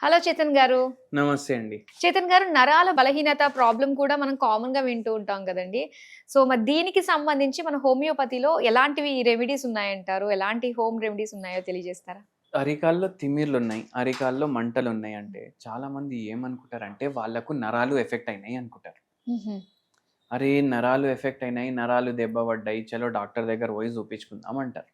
Hello Chetan గారు. నమస్తే అండి. చేతన్ గారు, నరాల బలహీనత ప్రాబ్లమ్ కూడా మనం కామన్‌గా వింటూ ఉంటాం కదండీ! సో, మరి దీనికి సంబంధించి మన హోమియోపతిలో ఎలాంటివి రెమెడీస్ ఉన్నాయంటారు? ఎలాంటి హోమ్ రెమెడీస్ ఉన్నాయో తెలియజేస్తారా? అరికాల్లో తిమ్మిర్లున్నాయి, అరికాల్లో మంటలున్నాయి అంటే చాలామంది ఏమనుకుంటారంటే వాళ్ళకు నరాలు ఎఫెక్ట్ అయినాయి అనుకుంటారు. హుహు. అరే! నరాలు ఎఫెక్ట్ అయినాయి, నరాలు దెబ్బ పడ్డాయి, చలో డాక్టర్ దగ్గర పోయి చూపించుకుందాం అంటారు.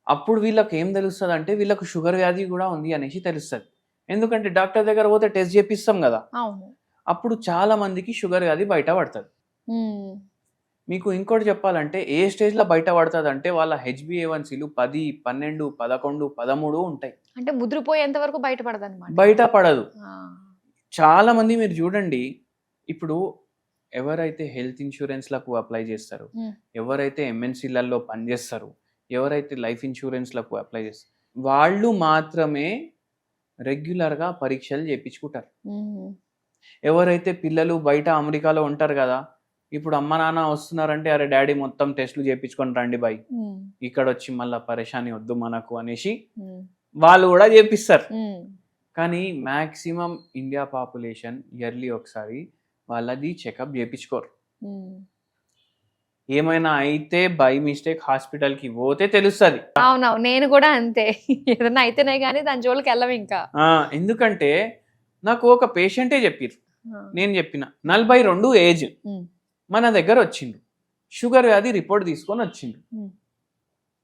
అప్పుడు వీళ్ళకి ఏం తెలుస్తదంటే వీళ్ళకు షుగర్ వ్యాధి కూడా ఉంది అనేసి తెలుస్తది. ఎందుకంటే డాక్టర్ దగ్గర పోతే టెస్ట్ చేపిస్తాం గదా! అవును. అప్పుడు చాలా మందికి షుగర్ వ్యాధి బయట పడతది. హ్మ్. మీకు ఇంకోటి చెప్పాలంటే ఏ స్టేజ్‌లో బయట పడతదంటే వాళ్ళ హెచ్‌బీఏవన్సీలు 10, 12, 11, 13 ఉంటాయి. అంటే ముదిరిపోయేంత వరకు బయటపడదనమాట. బయట పడదు. ఆ! చాలా మంది మీరు చూడండి, ఇప్పుడు ఎవరైతే హెల్త్ ఇన్స్యూరెన్స్‌లకు అప్లై చేస్తారో, హ్మ్. ఎవరైతే ఎంఎన్‌సీలలో పనిచేస్తారో, ఎవరైతే లైఫ్ ఇన్స్యూరెన్స్‌లకు అప్లై చేస్తారో, వాళ్ళు మాత్రమే రెగ్యులర్‌గా పరీక్షలు చేపించుకుంటారు. హ్మ్. ఎవరైతే పిల్లలు బయట అమెరికాలో ఉంటారు కదా! ఇప్పుడు అమ్మ, నాన్న వస్తున్నారంటే, "అరే డాడీ మొత్తం టెస్ట్‌లు చేపించుకొని రండి బై. హ్మ్. ఇక్కడొచ్చి మళ్ళా పరేషాని వద్దు మనకు" అనేసి హ్మ్. వాళ్ళు కూడా చేపిస్తారు. హ్మ్. కానీ మాక్సిమం ఇండియా పాపులేషన్ ఇయర్లీ ఒకసారి వాళ్ళది చెకప్ చేపించుకోరు. హ్మ్. ఏమైనా అయితే బై మిస్టేక్ హాస్పిటల్‌కి పోతే తెలుస్తది. అవునవును. నేను కూడా అంతే. ఏదన్నా అయితేనే గాని దాని జోలికెళ్ళమింకా. ఎందుకంటే నాకు ఒక పేషెంటే చెప్పిర్రు. ఆ! నేను చెప్పిన 42 ఏజ్ హ్మ్. మన దగ్గర వచ్చిండు. షుగర్ వ్యాధి రిపోర్ట్ తీసుకొని వచ్చిండు. హ్మ్.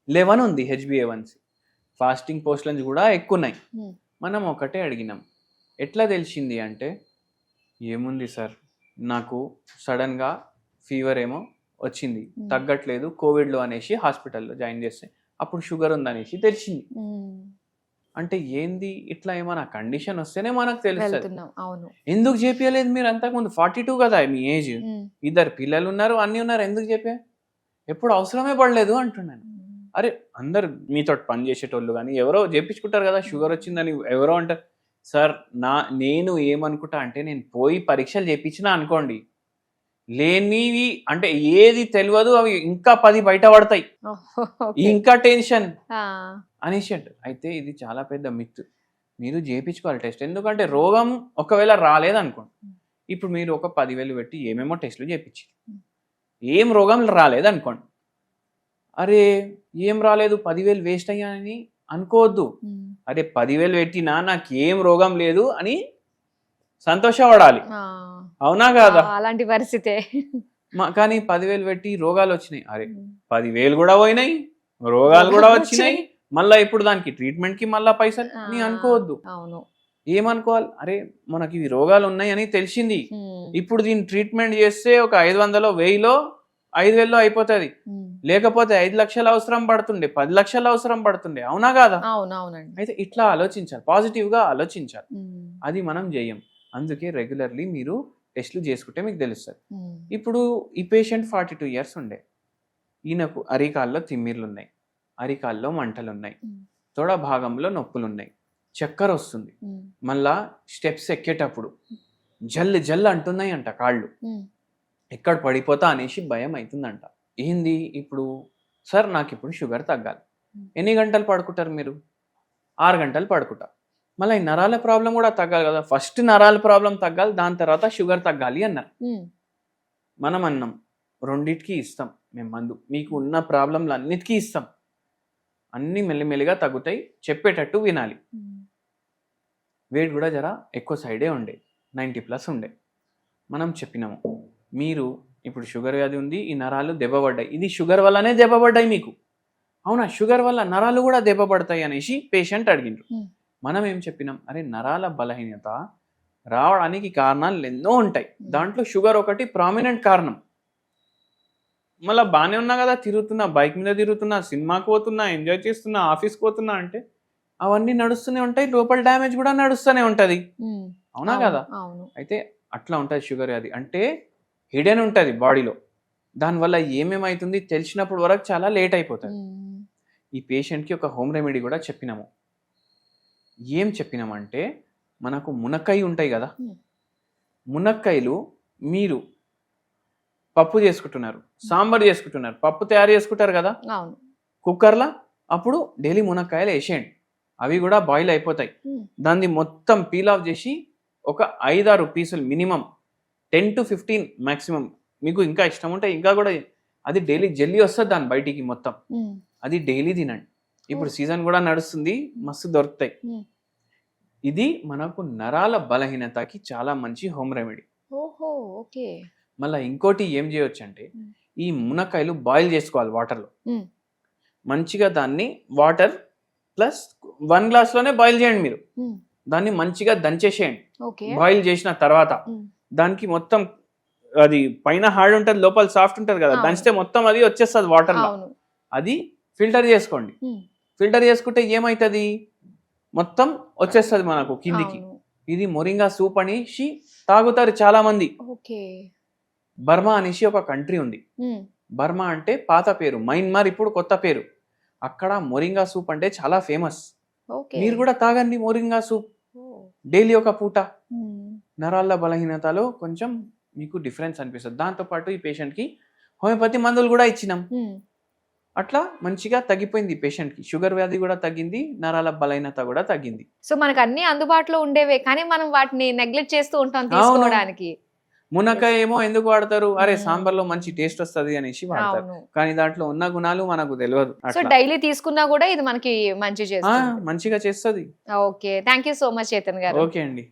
11 ఉంది హెచ్‌బీఏవన్సీ. ఫాస్టింగ్ పోస్ట్‌లంజ్ కూడా ఎక్కువున్నాయి. హ్మ్. మనం ఒకటే అడిగినాం. ఎట్లా తెలిసింది అంటే, "ఏముంది సార్, నాకు సడన్‌గా ఫీవర్ ఏమో వచ్చింది. హ్మ్. తగ్గట్లేదు కోవిడ్‌లో" అనేసి హాస్పిటల్‌లో జాయిన్ చేస్తే, అప్పుడు షుగర్ ఉందనేసి తెలిసింది. హ్మ్. అంటే ఏంది ఇట్లా ఏమైనా కండిషన్ వస్తేనే మనకు తెలుస్తది. వెళ్తున్నాం. అవును. ఎందుకు చేపియలేదు మీరు అంతకుముందు? 42 కదా మీ ఏజ్. హ్మ్. ఇద్దరు పిల్లలున్నారు, అన్నీ ఉన్నారు. ఎందుకు చేపియా? ఎప్పుడు అవసరమే పడలేదు అంటున్నాను. హ్మ్. అరే! అందరు మీతోటి పని చేసేటోళ్ళు గాని, ఎవరో జేపించుకుంటారు గదా! షుగర్ వచ్చిందని ఎవరో అంటారు. సార్ నేను ఏమనుకుంటా అంటే, నేను పోయి పరీక్షలు చేపించినా అనుకోండి, లేనివి అంటే ఏది తెలవదు అవి ఇంకా 10 బయట పడతాయి. ఓకే. ఇంకా టెన్షన్ ఆ! అనేసి అంటారు. అయితే ఇది చాలా పెద్ద మిత్. మీరు జేపించుకోవాలి టెస్ట్. ఎందుకంటే రోగం ఒకవేళ రాలేదనుకోండి, హ్మ్. ఇప్పుడు మీరు ఒక 10,000 పెట్టి ఏమేమో టెస్ట్‌లు చేపించిర్రు. హ్మ్. ఏం రోగం రాలేదనుకోండి. అరే! ఏం రాలేదు 10,000 వేస్ట్ అయ్యాయని అనుకోవద్దు. హ్మ్. అరే 10,000 పెట్టినా నాకేం రోగం లేదు అని సంతోషపడాలి. ఆ! అవునా కాదా? అలాంటి పరిస్థితే. కానీ 10,000 పెట్టి రోగాలొచ్చినాయి. అరే! హ్మ్. 10,000 గూడా పోయినాయి. రోగాలు గూడా వచ్చినాయి. రోగాలొచ్చినాయి. మళ్ళా ఇప్పుడు దానికి ట్రీట్‌మెంట్‌కి మళ్ళా పైసలు ఆ! అని అనుకోవద్దు. అవును. ఏమనుకోవాలి? అరే! మనకి ఇవి రోగాలున్నాయని తెలిసింది. హ్మ్. ఇప్పుడు దీన్ని ట్రీట్‌మెంట్ చేస్తే ఒక 500లో, 1000లో, 5,000లో అయిపోతది. హ్మ్. లేకపోతే 5,00,000 అవసరం పడుతుండే. 10,00,000 అవసరం పడుతుండే. అవునా కాదా? అవునవునండి. అయితే ఇట్లా ఆలోచించాలి. పాజిటివ్‌గా ఆలోచించాలి. హ్మ్. అది మనం జేయం. అందుకే రెగ్యులర్‌లీ మీరు టెస్ట్‌లు చేసుకుంటే మీకు తెలుస్తది. హ్మ్. ఇప్పుడు ఈ పేషెంట్ 42 ఇయర్స్ ఉండే. ఈయనకు అరికాల్లో తిమ్మిర్లున్నాయి. అరికాల్లో మంటలున్నాయి. హ్మ్. తొడ భాగంలో నొప్పులున్నాయి. చక్కరొస్తుంది. హ్మ్. మళ్ళా స్టెప్స్ ఎక్కేటప్పుడు జల్ జల్ అంటున్నాయంట కాళ్ళు. హ్మ్. ఎక్కడ పడిపోతా అనేసి భయం అయితుందంట. ఏంది ఇప్పుడు? సార్ నాకిప్పుడు షుగర్ తగ్గాలి. హ్మ్. ఎన్ని గంటలు పడుకుంటారు మీరు? 6 గంటలు పడుకుంటా. మళ్ళా ఈ నరాల ప్రాబ్లమ్ గూడా తగ్గాలి గదా! ఫస్ట్ నరాల ప్రాబ్లమ్ తగ్గాలి. దాని తర్వాత షుగర్ తగ్గాలి అన్నారు. హ్మ్. మనం అన్నాం. రెండిటికి ఇస్తాం మేము మందు. మీకు ఉన్న ప్రాబ్లమ్‌లన్నిటికి ఇస్తాం. అన్నీ మెల్లిమెల్లిగా తగ్గుతాయి. చెప్పేటట్టు వినాలి. హ్మ్. వెయిట్ గూడా జర ఎక్కువ సైడే ఉండే. 90+ ఉండే. మనం చెప్పినాము. మీరు ఇప్పుడు షుగర్ వ్యాధి ఉంది. ఈ నరాలు దెబ్బబడ్డాయి. ఇది షుగర్ వల్లనే దెబ్బబడ్డాయి మీకు. అవునా? షుగర్ వల్ల నరాలు గూడా దెబ్బబడతాయి అనేసి పేషెంట్ అడిగిండ్రు. హ్మ్. మనం ఏం చెప్పినాం? అరే నరాల బలహీనత రావడానికి కారణాలు ఎన్నో ఉంటాయి. దాంట్లో షుగర్ ఒకటి ప్రామినెంట్ కారణం. మళ్ళా బానే ఉన్నా గదా! తిరుగుతున్నా, బైక్ మీద తిరుగుతున్నా, సినిమాకి పోతున్నా, ఎంజాయ్ చేస్తున్నా, ఆఫీస్‌కి పోతున్నా అంటే అవన్నీ నడుస్తూనే ఉంటాయి. లోపల డ్యామేజ్ గూడా నడుస్తూనే ఉంటది. హ్మ్. అవునా అవును. గదా! అవును. అయితే అట్లా ఉంటది షుగర్ వ్యాధి. అంటే హిడెన్ ఉంటది బాడీలో. దానివల్ల ఏమేమైతుంది తెలిసినప్పుడు వరకు చాలా లేట్ అయిపోతది. హ్మ్. ఈ పేషెంట్‌కి ఒక హోమ్ రెమెడీ గూడా చెప్పినాము. ఏం చెప్పినామంటే మనకు మునక్కాయ ఉంటాయి గదా! హ్మ్. మునక్కాయలు మీరు పప్పు చేసుకుంటున్నారు. సాంబార్ చేసుకుంటున్నారు. పప్పు తయారు చేసుకుంటారు గదా! అవును. కుక్కర్‌ల అప్పుడు డైలీ మునక్కాయలు ఏసేయండి. అవి కూడా బాయిల్ అయిపోతాయి. దాన్ని మొత్తం పీల్ ఆఫ్ చేసి ఒక 5-6 పీసులు మినిమం 10 to 15 మాక్సిమం, మీకు ఇంకా ఇష్టం ఉంటే ఇంకా కూడా, అది డైలీ జెల్లీ వస్తుంది దాని బయటికి మొత్తం, అది డైలీ తినండి. ఇప్పుడు సీజన్ కూడా నడుస్తుంది, మస్తు దొరుకుతాయి. ఇది మనకు నరాల బలహీనతకి చాలా మంచి హోమ్ రెమెడీ. ఓహో, ఓకే. మళ్ళీ ఇంకోటి ఏం చేయొచ్చు అంటే, ఈ మునక్కాయలు బాయిల్ చేసుకోవాలి వాటర్లో. మంచిగా దాన్ని వాటర్ ప్లస్ 1 గ్లాస్లోనే బాయిల్ చేయండి మీరు. దాన్ని మంచిగా దంచేసేయండి. బాయిల్ చేసిన తర్వాత దానికి మొత్తం అది పైన హార్డ్ ఉంటుంది, లోపల సాఫ్ట్ ఉంటుంది కదా, దంచితే మొత్తం అది వచ్చేస్తుంది వాటర్లో. అది ఫిల్టర్ చేసుకోండి. ఫిల్టర్ చేసుకుంటే ఏమవుతుంది, మొత్తం వచ్చేస్తుంది మనకు కిందికి. ఇది మొరింగా సూప్ అనేసి తాగుతారు చాలా మంది. బర్మా అనేసి ఒక కంట్రీ ఉంది. బర్మా అంటే పాత పేరు, మయన్మార్ ఇప్పుడు కొత్త పేరు. అక్కడ మొరింగా సూప్ అంటే చాలా ఫేమస్. మీరు కూడా తాగండి మొరింగా సూప్ డైలీ ఒక పూట. నరాల బలహీనతలో కొంచెం మీకు డిఫరెన్స్ అనిపిస్తుంది. దాంతోపాటు ఈ పేషెంట్కి హోమియోపతి మందులు కూడా ఇచ్చినాం. అట్లా మంచిగా తగ్గిపోయింది పేషెంట్కి. షుగర్ వ్యాధి కూడా తగ్గింది, నరాల బలహీనత కూడా తగ్గింది. సో మనకు అన్ని అందుబాటులో ఉండేవే, కానీ మనం వాటిని నెగ్లెక్ట్ చేస్తూ ఉంటాం తీసుకోవడానికి. మునక్కాయ ఏమో ఎందుకు వాడతారు, అరే సాంబార్ లో మంచి టేస్ట్ వస్తుంది అనేసి వాడతారు, కానీ దాంట్లో ఉన్న గుణాలు మనకు తెలియదు. సో డైలీ తీసుకున్నా కూడా ఇది మనకి మంచి చేస్తుంది, మంచిగా చేస్తుంది. Okay, thank you so much Chetan గారు. ఓకే అండి.